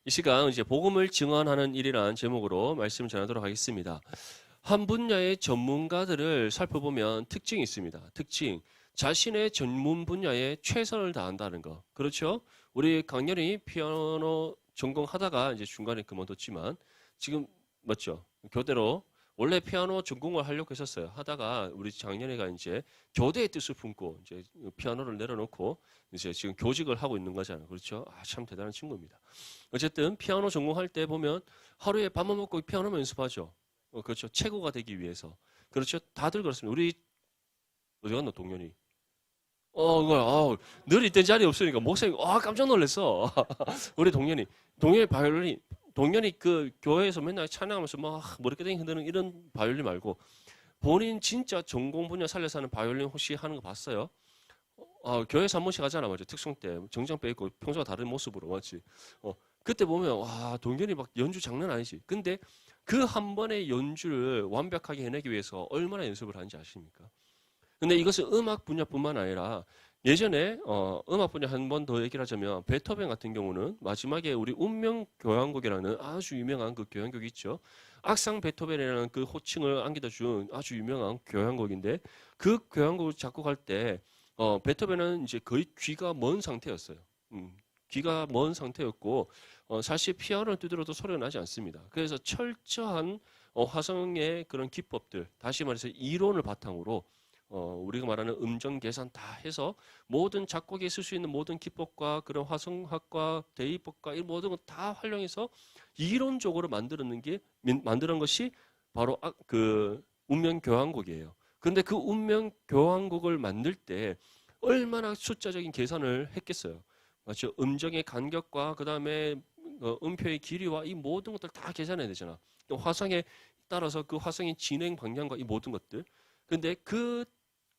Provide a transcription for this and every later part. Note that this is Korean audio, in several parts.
이 시간 이제 복음을 증언하는 일이라는 제목으로 말씀을 전하도록 하겠습니다. 한 분야의 전문가들을 살펴보면 특징이 있습니다. 특징. 자신의 전문 분야에 최선을 다한다는 거. 그렇죠? 우리 강렬히 피아노 전공하다가 이제 중간에 그만뒀지만 지금 맞죠? 교대로 원래 피아노 전공을 하려고 했었어요. 하다가 우리 작년에가 이제 교대의 뜻을 품고 이제 피아노를 내려놓고 이제 지금 교직을 하고 있는 거잖아요. 그렇죠? 참 대단한 친구입니다. 어쨌든 피아노 전공할 때 보면 하루에 밥만 먹고 피아노만 연습하죠. 그렇죠. 최고가 되기 위해서. 그렇죠. 다들 그렇습니다. 우리 어디 갔나 동현이? 늘 있던 자리에 없으니까 목사님 깜짝 놀랐어. 우리 동현이 바이올린 동현이 그 교회에서 맨날 찬양하면서 막 머리끄댕이 흔드는 이런 바이올린 말고 본인 진짜 전공 분야 살려서 하는 바이올린 혹시 하는 거 봤어요? 교회에서 한 번씩 하잖아, 맞죠? 특성 때 정장 빼입고 평소와 다른 모습으로 맞지? 그때 보면 와 동현이 막 연주 장난 아니지. 근데 그 한 번의 연주를 완벽하게 해내기 위해서 얼마나 연습을 하는지 아십니까? 근데 이것은 음악 분야뿐만 아니라 예전에 음악 분야 한 번 더 얘기를 하자면 베토벤 같은 경우는 마지막에 우리 운명 교향곡이라는 아주 유명한 그 교향곡이 있죠. 악상 베토벤이라는 그 호칭을 안겨다 준 아주 유명한 교향곡인데 그 교향곡을 작곡할 때 베토벤은 이제 거의 귀가 먼 상태였어요. 귀가 먼 상태였고 사실 피아노를 두드려도 소리가 나지 않습니다. 그래서 철저한 화성의 그런 기법들, 다시 말해서 이론을 바탕으로 우리가 말하는 음정 계산 다 해서 모든 작곡에 쓸 수 있는 모든 기법과 그런 화성학과 대입법과 이 모든 것 다 활용해서 이론적으로 만드는 것이 바로 그 운명 교향곡이에요. 그런데 그 운명 교향곡을 만들 때 얼마나 숫자적인 계산을 했겠어요. 맞죠? 음정의 간격과 그 다음에 음표의 길이와 이 모든 것들 다 계산해야 되잖아. 화성에 따라서 그 화성의 진행 방향과 이 모든 것들. 근데 그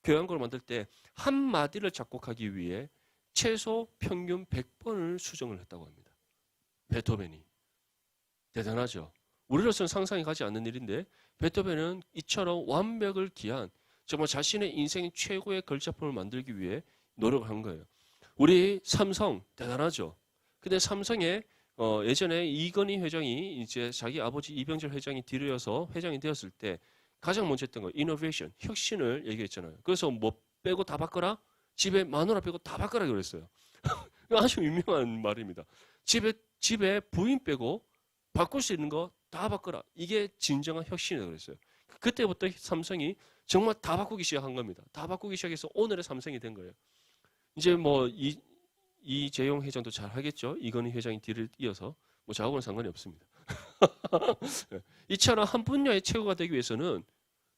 교향곡을 만들 때 한 마디를 작곡하기 위해 최소 평균 100번을 수정을 했다고 합니다. 베토벤이. 대단하죠. 우리로서는 상상이 가지 않는 일인데 베토벤은 이처럼 완벽을 기한 정말 자신의 인생 최고의 걸작품을 만들기 위해 노력을 한 거예요. 우리 삼성 대단하죠. 근데 삼성에 예전에 이건희 회장이 이제 자기 아버지 이병철 회장이 뒤려서 회장이 되었을 때 가장 먼저 했던 거 이노베이션, 혁신을 얘기했잖아요. 그래서 뭐 빼고 다 바꿔라? 집에 마누라 빼고 다 바꿔라 그랬어요. 아주 유명한 말입니다. 집에 부인 빼고 바꿀 수 있는 거 다 바꿔라. 이게 진정한 혁신이라고 그랬어요. 그때부터 삼성이 정말 다 바꾸기 시작한 겁니다. 다 바꾸기 시작해서 오늘의 삼성이 된 거예요. 이제 뭐 이재용 회장도 잘 하겠죠. 이건희 회장이 뒤를 이어서 뭐 저하고는 상관이 없습니다. 이처럼 한 분야의 최고가 되기 위해서는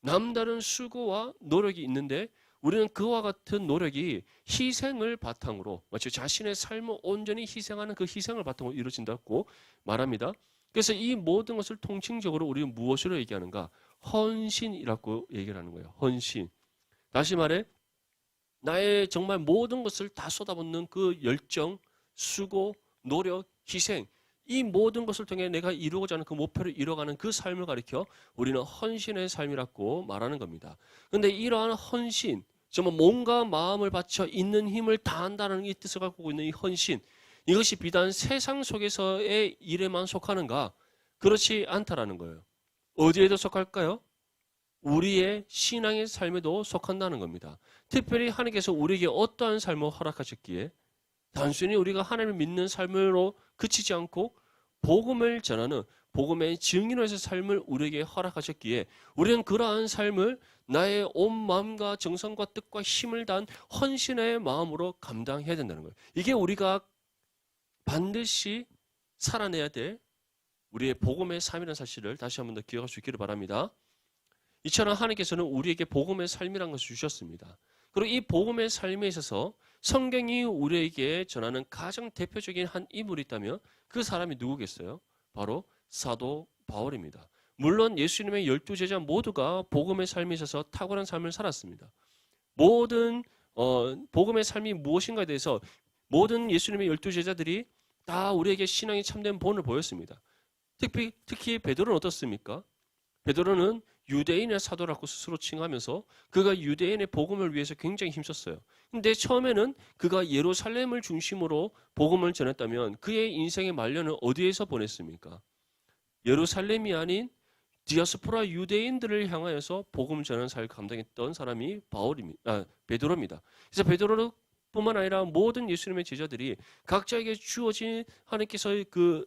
남다른 수고와 노력이 있는데 우리는 그와 같은 노력이 희생을 바탕으로 마치 자신의 삶을 온전히 희생하는 그 희생을 바탕으로 이루어진다고 말합니다. 그래서 이 모든 것을 통칭적으로 우리는 무엇으로 얘기하는가? 헌신이라고 얘기를 하는 거예요. 헌신. 다시 말해 나의 정말 모든 것을 다 쏟아붓는 그 열정, 수고, 노력, 희생 이 모든 것을 통해 내가 이루고자 하는 그 목표를 이뤄가는 그 삶을 가리켜 우리는 헌신의 삶이라고 말하는 겁니다. 그런데 이러한 헌신, 정말 몸과 마음을 바쳐 있는 힘을 다한다는 이 뜻을 갖고 있는 이 헌신 이것이 비단 세상 속에서의 일에만 속하는가? 그렇지 않다라는 거예요. 어디에도 속할까요? 우리의 신앙의 삶에도 속한다는 겁니다. 특별히 하나님께서 우리에게 어떠한 삶을 허락하셨기에 단순히 우리가 하나님을 믿는 삶으로 그치지 않고 복음을 전하는 복음의 증인으로서의 삶을 우리에게 허락하셨기에 우리는 그러한 삶을 나의 온 마음과 정성과 뜻과 힘을 다한 헌신의 마음으로 감당해야 된다는 거예요. 이게 우리가 반드시 살아내야 될 우리의 복음의 삶이라는 사실을 다시 한 번 더 기억할 수 있기를 바랍니다. 이처럼 하나님께서는 우리에게 복음의 삶이라는 것을 주셨습니다. 그리고 이 복음의 삶에 있어서 성경이 우리에게 전하는 가장 대표적인 한 인물이 있다면 그 사람이 누구겠어요? 바로 사도 바울입니다. 물론 예수님의 12제자 모두가 복음의 삶에 있어서 탁월한 삶을 살았습니다. 모든 복음의 삶이 무엇인가에 대해서 모든 예수님의 12제자들이 다 우리에게 신앙이 참된 본을 보였습니다. 특히 베드로는 어떻습니까? 베드로는 유대인의 사도라고 스스로 칭하면서 그가 유대인의 복음을 위해서 굉장히 힘썼어요. 근데 처음에는 그가 예루살렘을 중심으로 복음을 전했다면 그의 인생의 말년을 어디에서 보냈습니까? 예루살렘이 아닌 디아스포라 유대인들을 향하여서 복음 전하는 사역을 감당했던 사람이 베드로입니다. 그래서 베드로뿐만 아니라 모든 예수님의 제자들이 각자에게 주어진 하나님께서의 그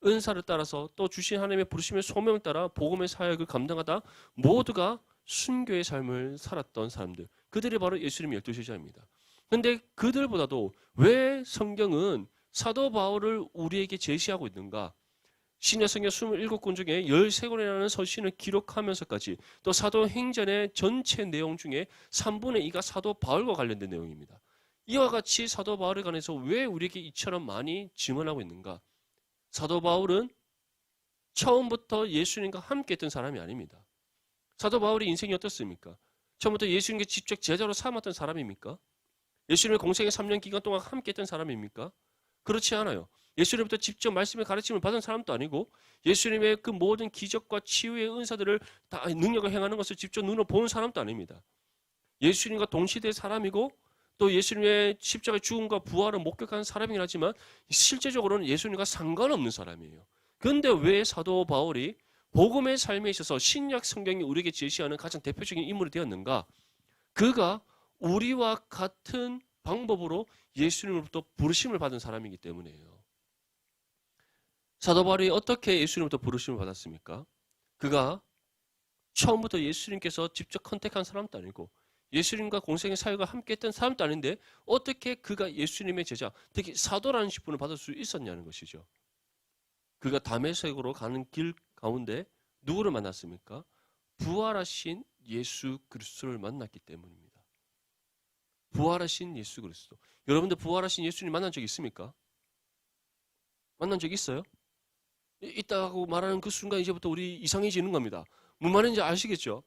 은사를 따라서 또 주신 하나님의 부르심의 소명을 따라 복음의 사역을 감당하다 모두가 순교의 삶을 살았던 사람들. 그들이 바로 예수님의 12 제자입니다. 그런데 그들보다도 왜 성경은 사도 바울을 우리에게 제시하고 있는가? 신약 성경 27권 중에 13권이라는 서신을 기록하면서까지 또 사도행전의 전체 내용 중에 3분의 2가 사도 바울과 관련된 내용입니다. 이와 같이 사도 바울에 관해서 왜 우리에게 이처럼 많이 증언하고 있는가? 사도 바울은 처음부터 예수님과 함께 했던 사람이 아닙니다. 사도 바울의 인생이 어떻습니까? 처음부터 예수님께 직접 제자로 삼았던 사람입니까? 예수님의 공생의 3년 기간 동안 함께 했던 사람입니까? 그렇지 않아요. 예수님부터 직접 말씀의 가르침을 받은 사람도 아니고 예수님의 그 모든 기적과 치유의 은사들을 다 능력을 행하는 것을 직접 눈으로 보는 사람도 아닙니다. 예수님과 동시대의 사람이고 또 예수님의 십자가의 죽음과 부활을 목격한 사람이긴 하지만 실제적으로는 예수님과 상관없는 사람이에요. 그런데 왜 사도 바울이 복음의 삶에 있어서 신약 성경이 우리에게 제시하는 가장 대표적인 인물이 되었는가? 그가 우리와 같은 방법으로 예수님으로부터 부르심을 받은 사람이기 때문이에요. 사도 바울이 어떻게 예수님으로부터 부르심을 받았습니까? 그가 처음부터 예수님께서 직접 컨택한 사람도 아니고 예수님과 공생의 사역을 함께 했던 사람도 아닌데 어떻게 그가 예수님의 제자, 특히 사도라는 직분을 받을 수 있었냐는 것이죠. 그가 다메섹으로 가는 길 가운데 누구를 만났습니까? 부활하신 예수 그리스도를 만났기 때문입니다. 부활하신 예수 그리스도. 여러분들 부활하신 예수님 만난 적 있습니까? 만난 적 있어요? 있다고 말하는 그 순간 이제부터 우리 이상해지는 겁니다. 뭔 말인지 아시겠죠?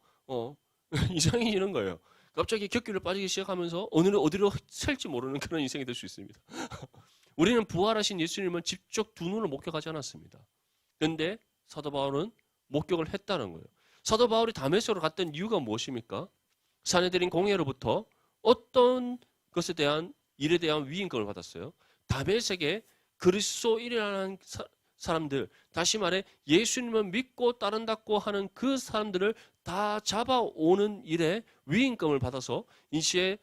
이상해지는 거예요. 갑자기 격기를 빠지기 시작하면서 오늘은 어디로 셀지 모르는 그런 인생이 될 수 있습니다. 우리는 부활하신 예수님을 직접 두 눈으로 목격하지 않았습니다. 그런데 사도 바울은 목격을 했다는 거예요. 사도 바울이 다메섹으로 갔던 이유가 무엇입니까? 사내들인 공회로부터 어떤 것에 대한 일에 대한 위임권을 받았어요. 다메섹에 그리스도인이라는 사람들, 다시 말해 예수님을 믿고 따른다고 하는 그 사람들을 다 잡아오는 일에 위임권을 받아서 이제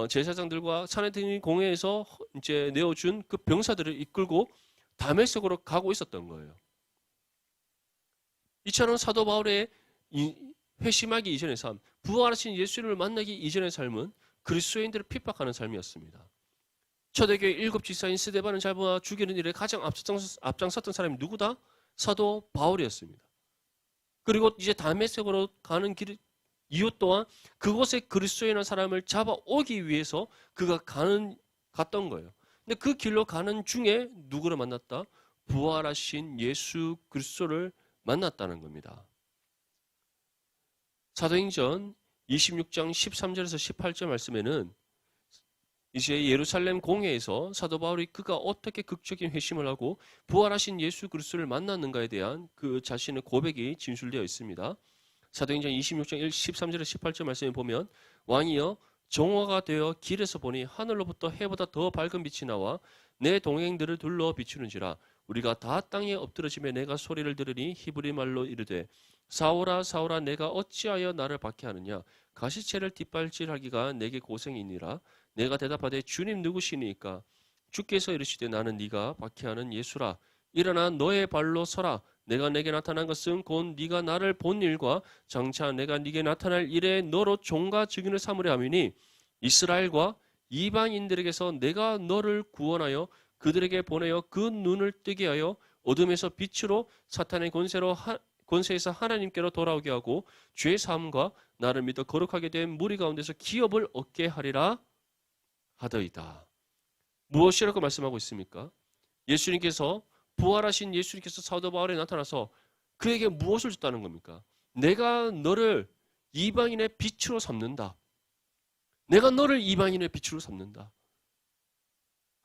제사장들과 사내들인 공회에서 이제 내어준 그 병사들을 이끌고 다메섹으로 가고 있었던 거예요. 이처럼 사도 바울의 회심하기 이전의 삶, 부활하신 예수님을 만나기 이전의 삶은 그리스도인들을 핍박하는 삶이었습니다. 초대교회 7지사인 스데반을 잡아 죽이는 일에 가장 앞장섰던 사람이 누구다? 사도 바울이었습니다. 그리고 이제 다메섹으로 가는 길 이유 또한 그곳에 그리스도인한 사람을 잡아오기 위해서 그가 갔던 거예요. 근데 그 길로 가는 중에 누구를 만났다? 부활하신 예수 그리스도를 만났다는 겁니다. 사도행전 26장 13절에서 18절 말씀에는 이제 예루살렘 공회에서 사도 바울이 그가 어떻게 극적인 회심을 하고 부활하신 예수 그리스도를 만났는가에 대한 그 자신의 고백이 진술되어 있습니다. 사도행전 26장 13절에서 18절 말씀에 보면 왕이여 정오가 되어 길에서 보니 하늘로부터 해보다 더 밝은 빛이 나와 내 동행들을 둘러 비추는지라 우리가 다 땅에 엎드러지며 내가 소리를 들으니 히브리 말로 이르되 사울아 사울아 내가 어찌하여 나를 박해하느냐 가시채를 뒷발질하기가 내게 고생이니라 내가 대답하되 주님 누구시니까 주께서 이르시되 나는 네가 박해하는 예수라 일어나 너의 발로 서라 내가 내게 나타난 것은 곧 네가 나를 본 일과 장차 내가 네게 나타날 일에 너로 종과 증인을 삼으려 함이니 이스라엘과 이방인들에게서 내가 너를 구원하여 그들에게 보내어 그 눈을 뜨게 하여 어둠에서 빛으로 사탄의 권세에서 하나님께로 돌아오게 하고 죄 사함과 나를 믿어 거룩하게 된 무리 가운데서 기업을 얻게 하리라 하더이다. 무엇이라고 말씀하고 있습니까? 예수님께서 부활하신 예수님께서 사도 바울에 나타나서 그에게 무엇을 줬다는 겁니까? 내가 너를 이방인의 빛으로 삼는다. 내가 너를 이방인의 빛으로 삼는다.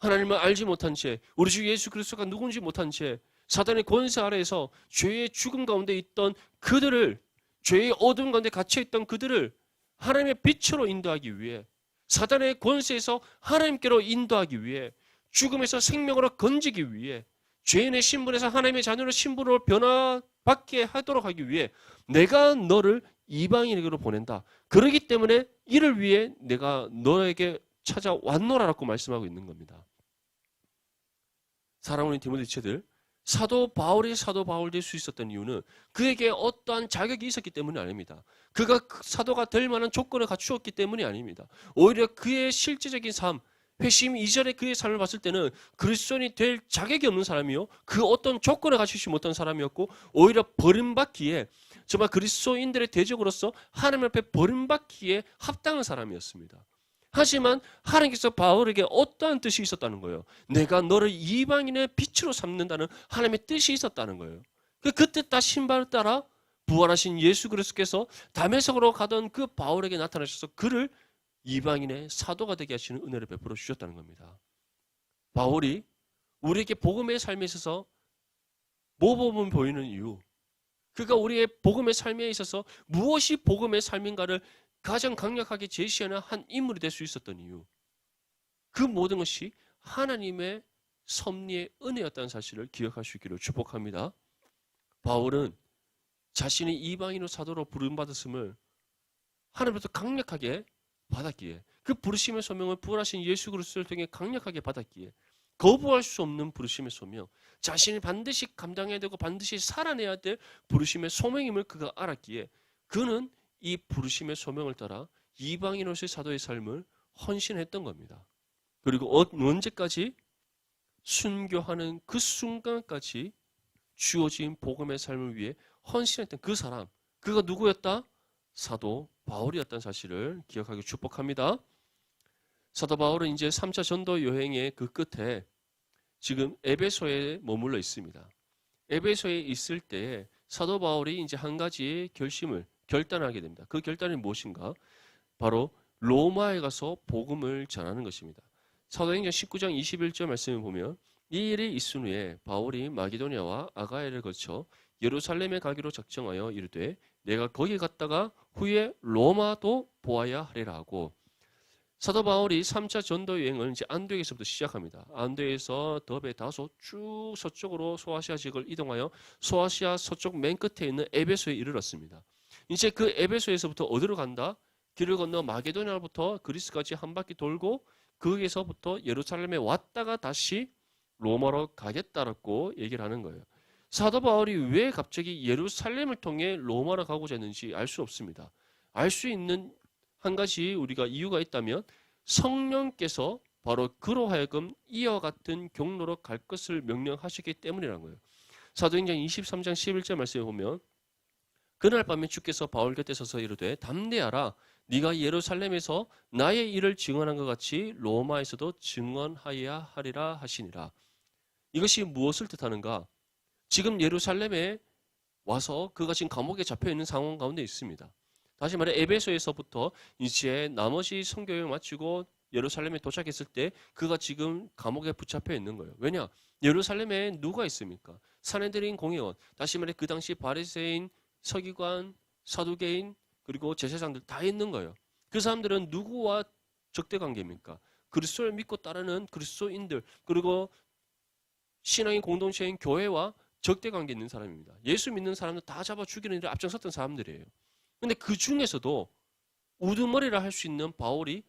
하나님을 알지 못한 채 우리 주 예수 그리스도가 누군지 못한 채 사단의 권세 아래에서 죄의 죽음 가운데 있던 그들을 죄의 어둠 가운데 갇혀있던 그들을 하나님의 빛으로 인도하기 위해, 사단의 권세에서 하나님께로 인도하기 위해, 죽음에서 생명으로 건지기 위해, 죄인의 신분에서 하나님의 자녀로 신분으로 변화받게 하도록 하기 위해 내가 너를 이방인에게로 보낸다. 그렇기 때문에 이를 위해 내가 너에게 찾아왔노라라고 말씀하고 있는 겁니다. 사랑하는 디모데 지체들, 사도 바울이 사도 바울 될 수 있었던 이유는 그에게 어떠한 자격이 있었기 때문이 아닙니다. 그가 사도가 될 만한 조건을 갖추었기 때문이 아닙니다. 오히려 그의 실제적인 삶, 회심 이전에 그의 삶을 봤을 때는 그리스도인이 될 자격이 없는 사람이요, 그 어떤 조건을 갖추지 못한 사람이었고, 오히려 버림받기에, 정말 그리스도인들의 대적으로서 하나님 앞에 버림받기에 합당한 사람이었습니다. 하지만 하나님께서 바울에게 어떠한 뜻이 있었다는 거예요. 내가 너를 이방인의 빛으로 삼는다는 하나님의 뜻이 있었다는 거예요. 그 뜻 다 신발을 따라 부활하신 예수 그리스도께서 다메섹으로 가던 그 바울에게 나타나셔서 그를 이방인의 사도가 되게 하시는 은혜를 베풀어 주셨다는 겁니다. 바울이 우리에게 복음의 삶에 있어서 모범을 보이는 이유, 그가 우리의 복음의 삶에 있어서 무엇이 복음의 삶인가를 가장 강력하게 제시하는 한 인물이 될 수 있었던 이유, 그 모든 것이 하나님의 섭리의 은혜였다는 사실을 기억하시기를 축복합니다. 바울은 자신이 이방인으로 사도로 부름받았음을 하나님부터 강력하게 받았기에, 그 부르심의 소명을 부활하신 예수 그리스도를 통해 강력하게 받았기에, 거부할 수 없는 부르심의 소명, 자신이 반드시 감당해야 되고 반드시 살아내야 될 부르심의 소명임을 그가 알았기에 그는 이 부르심의 소명을 따라 이방인으로서의 사도의 삶을 헌신했던 겁니다. 그리고 언제까지? 순교하는 그 순간까지 주어진 복음의 삶을 위해 헌신했던 그 사람, 그가 누구였다? 사도 바울이었다는 사실을 기억하기 축복합니다. 사도 바울은 이제 3차 전도 여행의 그 끝에 지금 에베소에 머물러 있습니다. 에베소에 있을 때에 사도 바울이 이제 한 가지 결단하게 됩니다. 그 결단이 무엇인가? 바로 로마에 가서 복음을 전하는 것입니다. 사도행전 19장 21절 말씀을 보면, 이 일이 있은 후에 바울이 마게도냐와 아가야를 거쳐 예루살렘에 가기로 작정하여 이르되 내가 거기 갔다가 후에 로마도 보아야 하리라 하고, 사도 바울이 3차 전도 여행을 이제 안디옥에서부터 시작합니다. 안디옥에서 더베 다소 쭉 서쪽으로 소아시아 지역을 이동하여 소아시아 서쪽 맨 끝에 있는 에베소에 이르렀습니다. 이제 그 에베소에서부터 어디로 간다? 길을 건너 마게도냐로부터 그리스까지 한 바퀴 돌고 거기에서부터 예루살렘에 왔다가 다시 로마로 가겠다라고 얘기를 하는 거예요. 사도 바울이 왜 갑자기 예루살렘을 통해 로마로 가고자 했는지 알 수 없습니다. 알 수 있는 한 가지 우리가 이유가 있다면, 성령께서 바로 그로 하여금 이와 같은 경로로 갈 것을 명령하셨기 때문이라는 거예요. 사도행전 23장 11절 말씀에 보면, 그날 밤에 주께서 바울 곁에 서서 이르되 담대하라, 네가 예루살렘에서 나의 일을 증언한 것 같이 로마에서도 증언하여야 하리라 하시니라. 이것이 무엇을 뜻하는가? 지금 예루살렘에 와서 그가 지금 감옥에 잡혀있는 상황 가운데 있습니다. 다시 말해 에베소에서부터 이제 나머지 선교여행을 마치고 예루살렘에 도착했을 때 그가 지금 감옥에 붙잡혀 있는 거예요. 왜냐? 예루살렘에 누가 있습니까? 산헤드린 공회원, 다시 말해 그 당시 바리새인, 서기관, 사두개인, 그리고 제사장들 다 있는 거예요. 그 사람들은 누구와 적대 관계입니까? 그리스도를 믿고 따르는 그리스도인들, 그리고 신앙의 공동체인 교회와 적대 관계 있는 사람입니다. 예수 믿는 사람들 다 잡아 죽이는 일을 앞장섰던 사람들이에요. 근데 그 중에서도 우두머리라 할 수 있는 바울이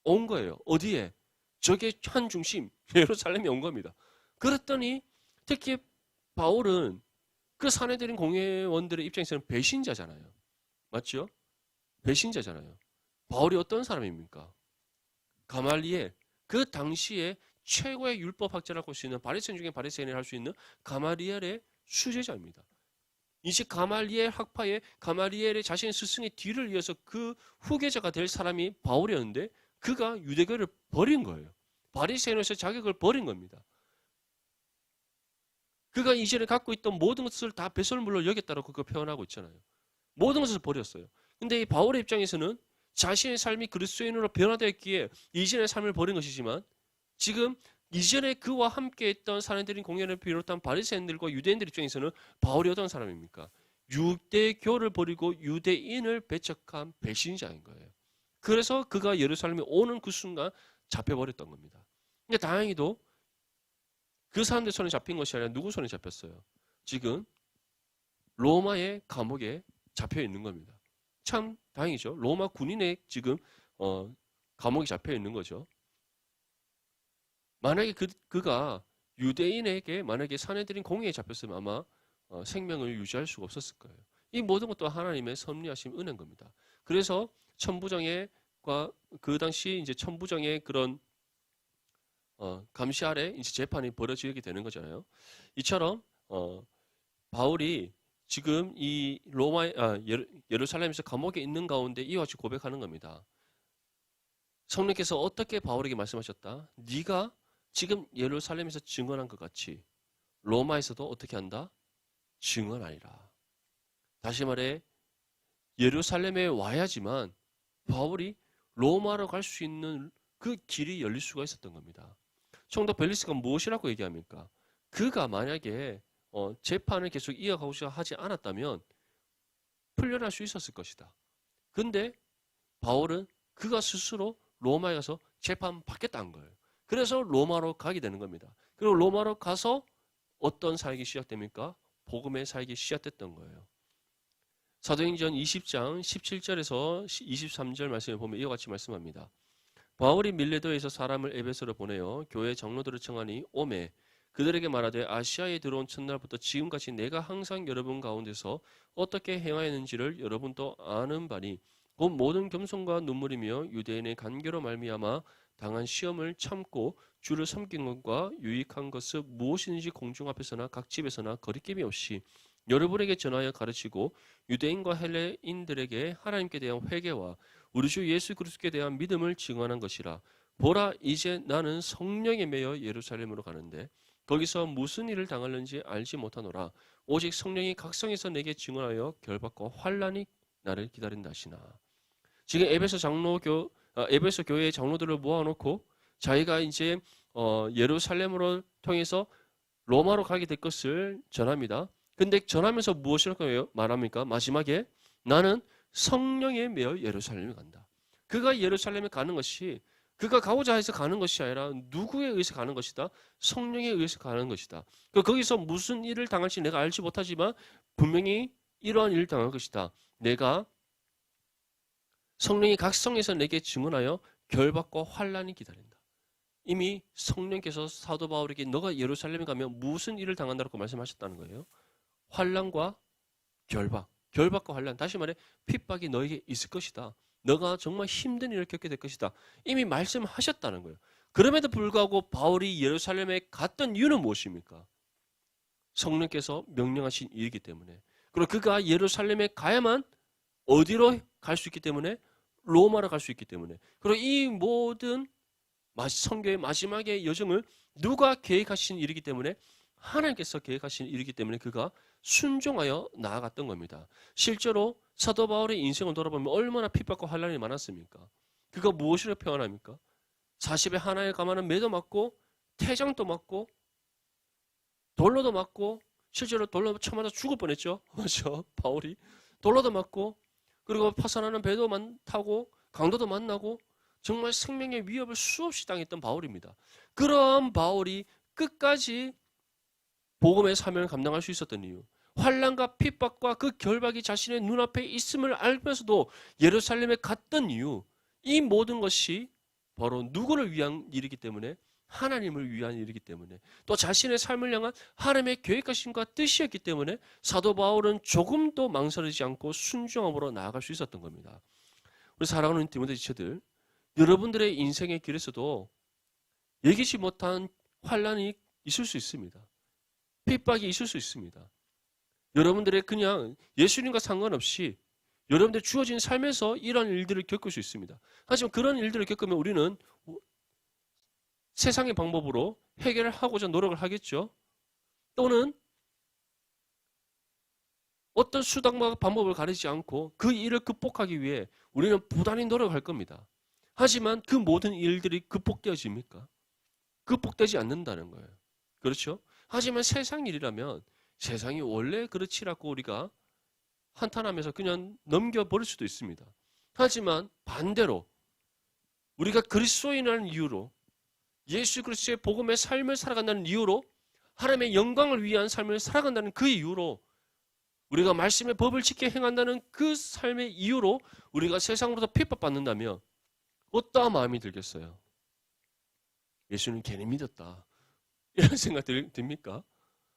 온 거예요. 어디에? 적의 한 중심, 예루살렘에 온 겁니다. 그랬더니 특히 바울은 그 산헤드린 공회원들의 입장에서는 배신자잖아요. 맞죠? 배신자잖아요. 바울이 어떤 사람입니까? 가말리엘, 그 당시에 최고의 율법학자라고 할 수 있는 바리새인 중에 바리새인을 할 수 있는 가말리엘의 수제자입니다. 이제 가말리엘 학파의 가말리엘의 자신의 스승의 뒤를 이어서 그 후계자가 될 사람이 바울이었는데 그가 유대교를 버린 거예요. 바리새인으로서 자격을 버린 겁니다. 그가 이전에 갖고 있던 모든 것을 다 배설물로 여겼다고 그거 표현하고 있잖아요. 모든 것을 버렸어요. 근데 이 바울의 입장에서는 자신의 삶이 그리스도인으로 변화되었기에 이전의 삶을 버린 것이지만, 지금 이전에 그와 함께 했던 산헤드린 공회를 비롯한 바리새인들과 유대인들 입장에서는 바울이 어떤 사람입니까? 유대교를 버리고 유대인을 배척한 배신자인 거예요. 그래서 그가 예루살렘에 오는 그 순간 잡혀버렸던 겁니다. 근데 다행히도 그 사람들 손에 잡힌 것이 아니라 누구 손에 잡혔어요? 지금 로마의 감옥에 잡혀 있는 겁니다. 참 다행이죠. 로마 군인의 지금 감옥에 잡혀 있는 거죠. 만약에 그가 유대인에게 만약에 사내들인 공회에 잡혔으면 아마 생명을 유지할 수가 없었을 거예요. 이 모든 것도 하나님의 섭리하심 은혜인 겁니다. 그래서 천부장과 그 당시 이제 천부장의 그런 감시 아래 이제 재판이 벌어지게 되는 거잖아요. 이처럼 바울이 지금 이 예루살렘에서 감옥에 있는 가운데 이와 같이 고백하는 겁니다. 성령께서 어떻게 바울에게 말씀하셨다? 네가 지금 예루살렘에서 증언한 것 같이 로마에서도 어떻게 한다? 증언하리라. 다시 말해 예루살렘에 와야지만 바울이 로마로 갈 수 있는 그 길이 열릴 수가 있었던 겁니다. 성도 벨리스가 무엇이라고 얘기합니까? 그가 만약에 재판을 계속 이어가고자 하지 않았다면 풀려날 수 있었을 것이다. 근데 바울은 그가 스스로 로마에 가서 재판받겠다는 거예요. 그래서 로마로 가게 되는 겁니다. 그리고 로마로 가서 어떤 사역이 시작됩니까? 복음의 사역이 시작됐던 거예요. 사도행전 20장 17절에서 23절 말씀을 보면 이와 같이 말씀합니다. 바울이 밀레도에서 사람을 에베소로 보내어 교회 장로들을 청하니 오매 그들에게 말하되 아시아에 들어온 첫날부터 지금까지 내가 항상 여러분 가운데서 어떻게 행하였는지를 여러분도 아는 바니 곧 모든 겸손과 눈물이며 유대인의 간계로 말미암아 당한 시험을 참고 주를 섬긴 것과 유익한 것은 무엇인지 공중 앞에서나 각 집에서나 거리낌이 없이 여러분에게 전하여 가르치고 유대인과 헬레인들에게 하나님께 대한 회개와 우리 주 예수 그리스도께 대한 믿음을 증언한 것이라. 보라 이제 나는 성령에 매여 예루살렘으로 가는데 거기서 무슨 일을 당할는지 알지 못하노라. 오직 성령이 각성에서 내게 증언하여 결박과 환난이 나를 기다린다 하시나. 지금 에베소 교회의 장로들을 모아놓고 자기가 이제 예루살렘으로 통해서 로마로 가게 될 것을 전합니다. 근데 전하면서 무엇이라고 말합니까? 마지막에 나는 성령에 매여 예루살렘에 간다. 그가 예루살렘에 가는 것이 그가 가고자 해서 가는 것이 아니라 누구에 의해서 가는 것이다? 성령에 의해서 가는 것이다. 거기서 무슨 일을 당할지 내가 알지 못하지만 분명히 이러한 일을 당할 것이다. 내가 성령이 각성해서 내게 증언하여 결박과 환난이 기다린다. 이미 성령께서 사도 바울에게 너가 예루살렘에 가면 무슨 일을 당한다고 말씀하셨다는 거예요. 환난과 결박, 결박과 환난. 다시 말해 핍박이 너에게 있을 것이다. 너가 정말 힘든 일을 겪게 될 것이다. 이미 말씀하셨다는 거예요. 그럼에도 불구하고 바울이 예루살렘에 갔던 이유는 무엇입니까? 성령께서 명령하신 일이기 때문에. 그리고 그가 예루살렘에 가야만 어디로 갈 수 있기 때문에? 로마로 갈 수 있기 때문에. 그리고 이 모든 성경의 마지막의 여정을 누가 계획하신 일이기 때문에? 하나님께서 계획하신 일이기 때문에 그가 순종하여 나아갔던 겁니다. 실제로 사도 바울의 인생을 돌아보면 얼마나 핍박과 환난이 많았습니까? 그가 무엇으로 표현합니까? 40에 하나의 가마는 매도 맞고 태장도 맞고 돌로도 맞고 실제로 돌로 쳐맞아 죽을 뻔했죠. 그렇죠? 바울이 돌로도 맞고 그리고 파산하는 배도 타고 강도도 만나고 정말 생명의 위협을 수없이 당했던 바울입니다. 그러한 바울이 끝까지 복음의 사명을 감당할 수 있었던 이유, 환난과 핍박과 그 결박이 자신의 눈앞에 있음을 알면서도 예루살렘에 갔던 이유, 이 모든 것이 바로 누구를 위한 일이기 때문에 하나님을 위한 일이기 때문에 또 자신의 삶을 향한 하나님의 계획하심과 뜻이었기 때문에 사도 바울은 조금도 망설이지 않고 순종함으로 나아갈 수 있었던 겁니다. 우리 사랑하는 디모데 지체들, 여러분들의 인생의 길에서도 예기치 못한 환난이 있을 수 있습니다. 핍박이 있을 수 있습니다. 여러분들의 그냥 예수님과 상관없이 여러분들 주어진 삶에서 이런 일들을 겪을 수 있습니다. 하지만 그런 일들을 겪으면 우리는 세상의 방법으로 해결을 하고자 노력을 하겠죠. 또는 어떤 수단과 방법을 가리지 않고 그 일을 극복하기 위해 우리는 부단히 노력할 겁니다. 하지만 그 모든 일들이 극복되어집니까? 극복되지 않는다는 거예요. 그렇죠? 하지만 세상 일이라면 세상이 원래 그렇지라고 우리가 한탄하면서 그냥 넘겨버릴 수도 있습니다. 하지만 반대로 우리가 그리스도인이라는 이유로 예수 그리스도의 복음의 삶을 살아간다는 이유로 하나님의 영광을 위한 삶을 살아간다는 그 이유로 우리가 말씀의 법을 지켜 행한다는 그 삶의 이유로 우리가 세상으로부터 핍박받는다면 어떠한 마음이 들겠어요? 예수는 괜히 믿었다. 이런 생각 듭니까?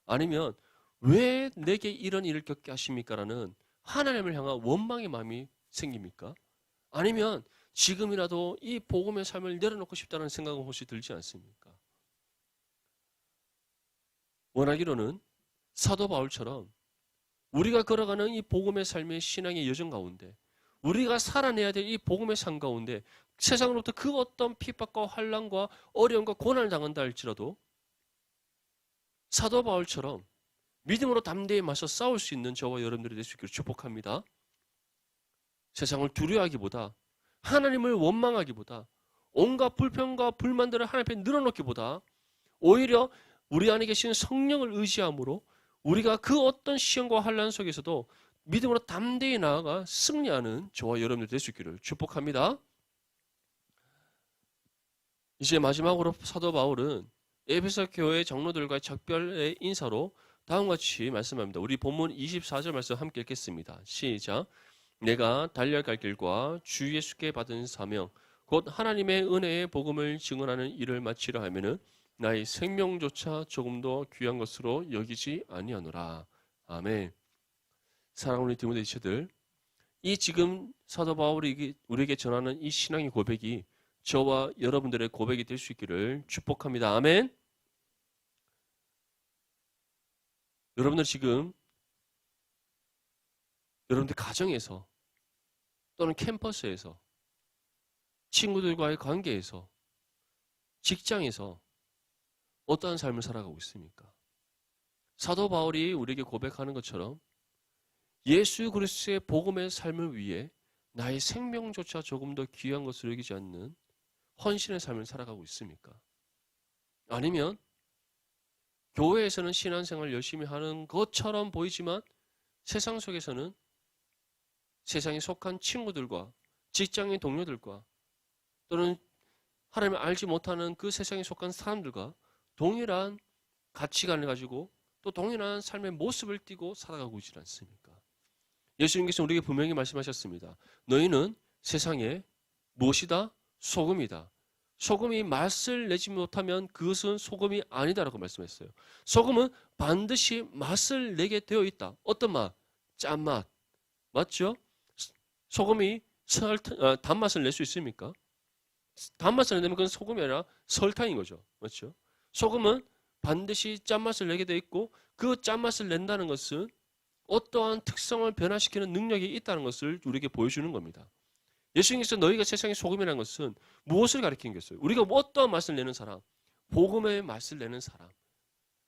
아니면 왜 내게 이런 일을 겪게 하십니까? 라는 하나님을 향한 원망의 마음이 생깁니까? 아니면 지금이라도 이 복음의 삶을 내려놓고 싶다는 생각은 혹시 들지 않습니까? 원하기로는 사도 바울처럼 우리가 걸어가는 이 복음의 삶의 신앙의 여정 가운데 우리가 살아내야 될 이 복음의 삶 가운데 세상으로부터 그 어떤 핍박과 환난과 어려움과 고난을 당한다 할지라도 사도 바울처럼 믿음으로 담대히 맞서 싸울 수 있는 저와 여러분들이 될 수 있기를 축복합니다. 세상을 두려워하기보다 하나님을 원망하기보다 온갖 불평과 불만들을 하나님 앞에 늘어놓기보다 오히려 우리 안에 계신 성령을 의지함으로 우리가 그 어떤 시험과 환난 속에서도 믿음으로 담대히 나아가 승리하는 저와 여러분들 될 수 있기를 축복합니다. 이제 마지막으로 사도 바울은 에베소 교회 장로들과의 작별의 인사로 다음과 같이 말씀합니다. 우리 본문 24절 말씀 함께 읽겠습니다. 시작. 내가 달려갈 길과 주 예수께 받은 사명 곧 하나님의 은혜의 복음을 증언하는 일을 마치려 하면은 나의 생명조차 조금도 귀한 것으로 여기지 아니하노라. 아멘. 사랑하는 디모데 지체들, 이 지금 사도 바울이 우리에게 전하는 이 신앙의 고백이 저와 여러분들의 고백이 될 수 있기를 축복합니다. 아멘. 여러분들 지금 여러분들 가정에서 또는 캠퍼스에서 친구들과의 관계에서 직장에서 어떠한 삶을 살아가고 있습니까? 사도 바울이 우리에게 고백하는 것처럼 예수 그리스도의 복음의 삶을 위해 나의 생명조차 조금 더 귀한 것으로 여기지 않는 헌신의 삶을 살아가고 있습니까? 아니면 교회에서는 신앙생활을 열심히 하는 것처럼 보이지만 세상 속에서는 세상에 속한 친구들과 직장인 동료들과 또는 하나님을 알지 못하는 그 세상에 속한 사람들과 동일한 가치관을 가지고 또 동일한 삶의 모습을 띠고 살아가고 있지 않습니까? 예수님께서 우리에게 분명히 말씀하셨습니다. 너희는 세상에 무엇이다? 소금이다. 소금이 맛을 내지 못하면 그것은 소금이 아니다라고 말씀했어요. 소금은 반드시 맛을 내게 되어 있다. 어떤 맛? 짠맛. 맞죠? 소금이 단맛을 낼 수 있습니까? 단맛을 내면 그건 소금이 아니라 설탕인 거죠. 맞죠? 소금은 반드시 짠맛을 내게 되어 있고 그 짠맛을 낸다는 것은 어떠한 특성을 변화시키는 능력이 있다는 것을 우리에게 보여주는 겁니다. 예수님께서 너희가 세상의 소금이라는 것은 무엇을 가리키는 것이었어요? 우리가 어떠한 맛을 내는 사람, 복음의 맛을 내는 사람,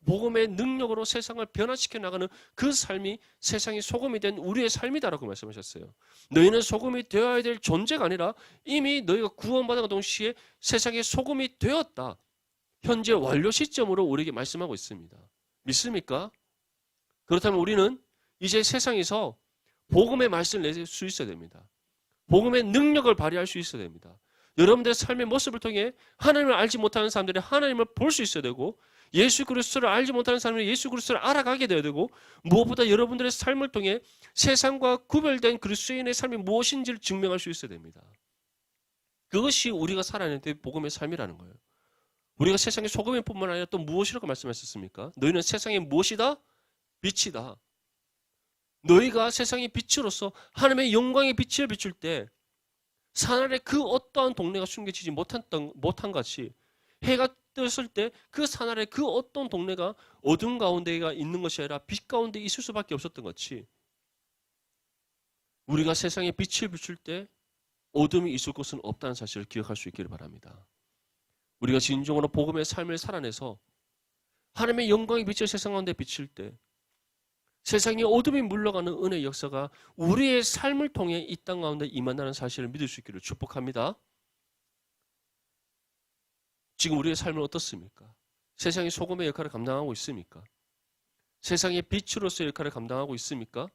복음의 능력으로 세상을 변화시켜 나가는 그 삶이 세상의 소금이 된 우리의 삶이다라고 말씀하셨어요. 너희는 소금이 되어야 될 존재가 아니라 이미 너희가 구원받은 동시에 세상의 소금이 되었다. 현재 완료 시점으로 우리에게 말씀하고 있습니다. 믿습니까? 그렇다면 우리는 이제 세상에서 복음의 말씀을 낼 수 있어야 됩니다. 복음의 능력을 발휘할 수 있어야 됩니다. 여러분들의 삶의 모습을 통해 하나님을 알지 못하는 사람들이 하나님을 볼 수 있어야 되고 예수 그리스도를 알지 못하는 사람들이 예수 그리스도를 알아가게 되어야 되고 무엇보다 여러분들의 삶을 통해 세상과 구별된 그리스도인의 삶이 무엇인지를 증명할 수 있어야 됩니다. 그것이 우리가 살아내는 데 복음의 삶이라는 거예요. 우리가 세상의 소금일 뿐만 아니라 또 무엇이라고 말씀하셨습니까? 너희는 세상의 무엇이다? 빛이다. 너희가 세상의 빛으로서 하나님의 영광의 빛을 비출 때 사날의 그 어떠한 동네가 숨겨지지 못한 같이 해가 떴을 때 그 사날의 그 어떤 동네가 어둠 가운데가 있는 것이 아니라 빛 가운데 있을 수밖에 없었던 것이 우리가 세상의 빛을 비출 때 어둠이 있을 곳은 없다는 사실을 기억할 수 있기를 바랍니다. 우리가 진정으로 복음의 삶을 살아내서 하나님의 영광의 빛을 세상 가운데 비칠 때 세상에 어둠이 물러가는 은혜의 역사가 우리의 삶을 통해 이 땅 가운데 임한다는 사실을 믿을 수 있기를 축복합니다. 지금 우리의 삶은 어떻습니까? 세상의 소금의 역할을 감당하고 있습니까? 세상의 빛으로서의 역할을 감당하고 있습니까?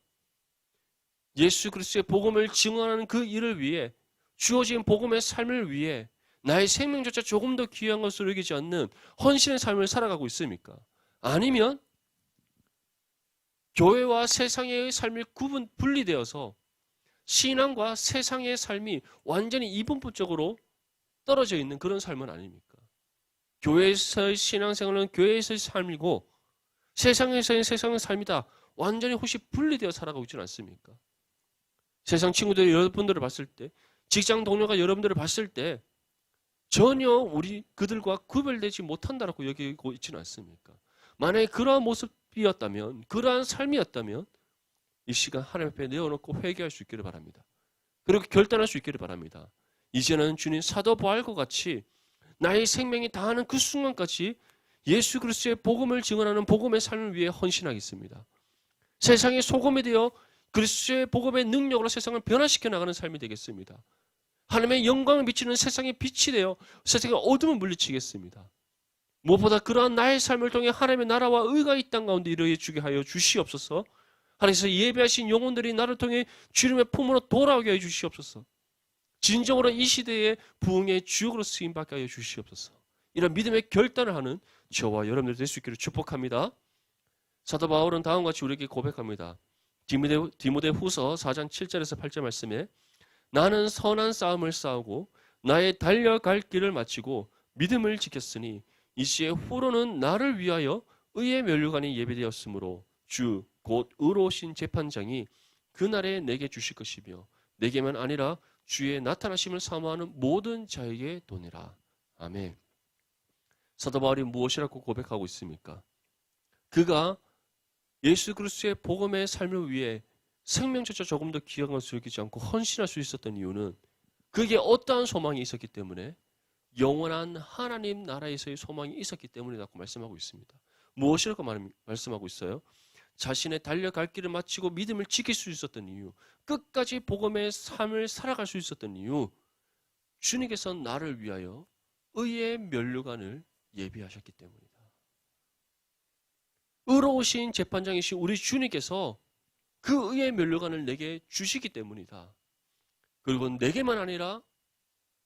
예수 그리스도의 복음을 증언하는 그 일을 위해 주어진 복음의 삶을 위해 나의 생명조차 조금 더 귀한 것으로 여기지 않는 헌신의 삶을 살아가고 있습니까? 아니면 교회와 세상의 삶이 분리되어서 신앙과 세상의 삶이 완전히 이분법적으로 떨어져 있는 그런 삶은 아닙니까? 교회에서의 신앙생활은 교회에서의 삶이고 세상에서의 세상의 삶이다. 완전히 혹시 분리되어 살아가고 있지는 않습니까? 세상 친구들이 여러분들을 봤을 때, 직장 동료가 여러분들을 봤을 때 전혀 우리 그들과 구별되지 못한다라고 여기고 있지는 않습니까? 만약에 그러한 모습이었다면, 그러한 삶이었다면 이 시간 하나님 앞에 내어놓고 회개할 수 있기를 바랍니다. 그리고 결단할 수 있기를 바랍니다. 이제는 주님 사도 바울과 같이 나의 생명이 다하는 그 순간까지 예수 그리스도의 복음을 증언하는 복음의 삶을 위해 헌신하겠습니다. 세상의 소금이 되어 그리스도의 복음의 능력으로 세상을 변화시켜 나가는 삶이 되겠습니다. 하나님의 영광을 비치는 세상의 빛이 되어 세상의 어둠을 물리치겠습니다. 무엇보다 그러한 나의 삶을 통해 하나님의 나라와 의가 이 땅 가운데 이루어지게 주게 하여 주시옵소서. 하나님께서 예배하신 영혼들이 나를 통해 주님의 품으로 돌아오게 하여 주시옵소서. 진정으로 이 시대의 부흥의 주역으로 쓰임받게 하여 주시옵소서. 이런 믿음의 결단을 하는 저와 여러분들 될 수 있기를 축복합니다. 사도 바울은 다음과 같이 우리에게 고백합니다. 디모데 후서 4장 7절에서 8절 말씀에 나는 선한 싸움을 싸우고 나의 달려갈 길을 마치고 믿음을 지켰으니 이시의 후로는 나를 위하여 의의 면류관이 예비되었으므로 주 곧 의로우신 재판장이 그날에 내게 주실 것이며 내게만 아니라 주의 나타나심을 사모하는 모든 자에게 도니라. 아멘. 사도 바울이 무엇이라고 고백하고 있습니까? 그가 예수 그리스도의 복음의 삶을 위해 생명조차 조금 더 귀한 것을 여기지 않고 헌신할 수 있었던 이유는 그게 어떠한 소망이 있었기 때문에 영원한 하나님 나라에서의 소망이 있었기 때문이라고 말씀하고 있습니다. 무엇이라고 말씀하고 있어요? 자신의 달려갈 길을 마치고 믿음을 지킬 수 있었던 이유, 끝까지 복음의 삶을 살아갈 수 있었던 이유, 주님께서 나를 위하여 의의 면류관을 예비하셨기 때문이다. 의로우신 재판장이신 우리 주님께서 그 의의 면류관을 내게 주시기 때문이다. 그리고 내게만 아니라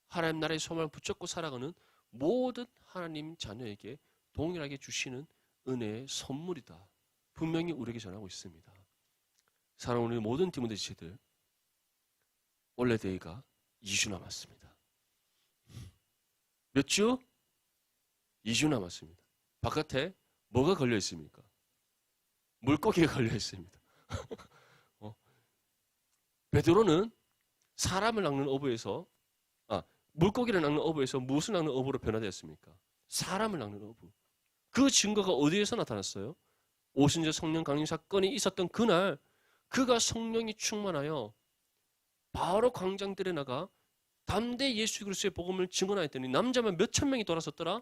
하나님 나라의 소망을 붙잡고 살아가는 모든 하나님 자녀에게 동일하게 주시는 은혜의 선물이다. 분명히 우리에게 전하고 있습니다. 사랑하는 우리 모든 디모데 지체들, 원래 데이가 2주 남았습니다. 몇 주? 2주 남았습니다. 바깥에 뭐가 걸려 있습니까? 물고기가 걸려 있습니다. 베드로는 사람을 낚는 어부에서 물고기를 낚는 어부에서 무엇을 낚는 어부로 변화되었습니까? 사람을 낚는 어부. 그 증거가 어디에서 나타났어요? 오순절 성령 강림 사건이 있었던 그날 그가 성령이 충만하여 바로 광장들에 나가 담대 예수 그리스도의 복음을 증언하였더니 남자만 몇천 명이 돌아섰더라.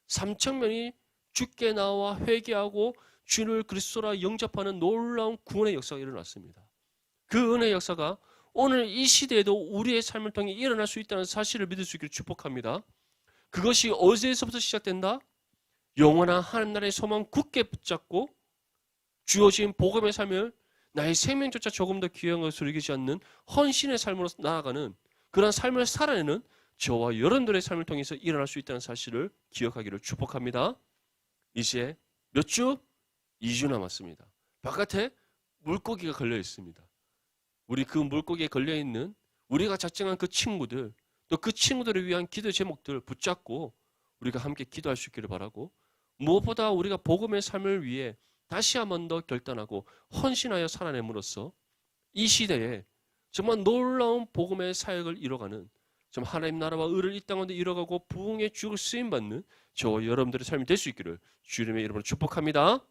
3천 명이 주께 나와 회개하고 주를 그리스도라 영접하는 놀라운 구원의 역사가 일어났습니다. 그 은혜의 역사가 오늘 이 시대에도 우리의 삶을 통해 일어날 수 있다는 사실을 믿을 수 있기를 축복합니다. 그것이 어디에서부터 시작된다? 영원한 하나님 나라의 소망 굳게 붙잡고 주어진 복음의 삶을 나의 생명조차 조금 더 귀한 것으로 여기지 않는 헌신의 삶으로 나아가는 그런 삶을 살아내는 저와 여러분들의 삶을 통해서 일어날 수 있다는 사실을 기억하기를 축복합니다. 이제 몇 주? 2주 남았습니다. 바깥에 물고기가 걸려 있습니다. 우리 그 물고기에 걸려 있는 우리가 작정한 그 친구들, 또 그 친구들을 위한 기도 제목들 붙잡고 우리가 함께 기도할 수 있기를 바라고, 무엇보다 우리가 복음의 삶을 위해 다시 한 번 더 결단하고 헌신하여 살아냄으로써 이 시대에 정말 놀라운 복음의 사역을 이뤄가는, 정말 하나님 나라와 의를 이 땅 가운데 이뤄가고 부흥의 주역을 쓰임받는 저와 여러분들의 삶이 될 수 있기를 주님의 이름으로 축복합니다.